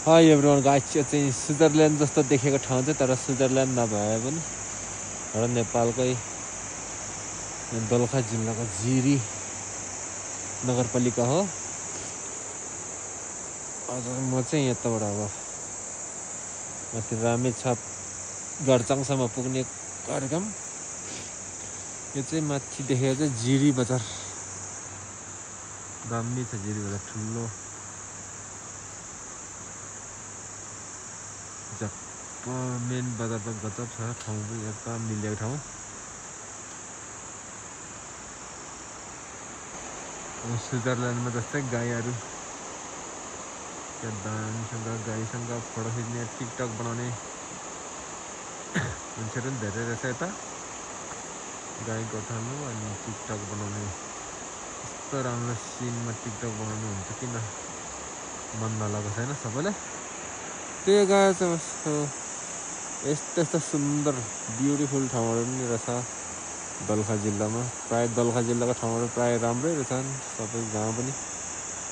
High everyone guys, यो चाहिँ Switzerland जस्तो देखेको ठाउँ चाहिँ तर स्विजरल्यान्ड नभए पनि र नेपालकै दोलखा जिल्लाको जिरी नगरपालिका हो। आज म चाहिँ यताबाट अब माथि रामेछाप गर्चाङसम्म पुग्ने कार्यक्रम। यो चाहिँ माथि देखेको चाहिँ जिरी बजार, दामी छ जिरी बजार, ठुलो मेन बजार त गजब छ ठाउँ पनि एकदम मिलेको ठाउँ। स्विजरल्यान्डमा जस्तै गाईहरू दामसँग गाईसँग फोटो खिच्ने टिकटक बनाउने मान्छेहरू पनि धेरै रहेछ यता। गाई गोठाल्नु अनि टिकटक बनाउने, यस्तो राम्रो सिनमा टिकटक बनाउनु हुन्छ किन मन नलागेको छैन सबैलाई। त्यो गाई चाहिँ यस्तो सुन्दर ब्युटिफुल ठाउँहरू पनि रहेछ दोलखा जिल्लामा। प्रायः दोलखा जिल्लाको ठाउँहरू प्रायः राम्रै रहेछन् सबै गाउँ पनि।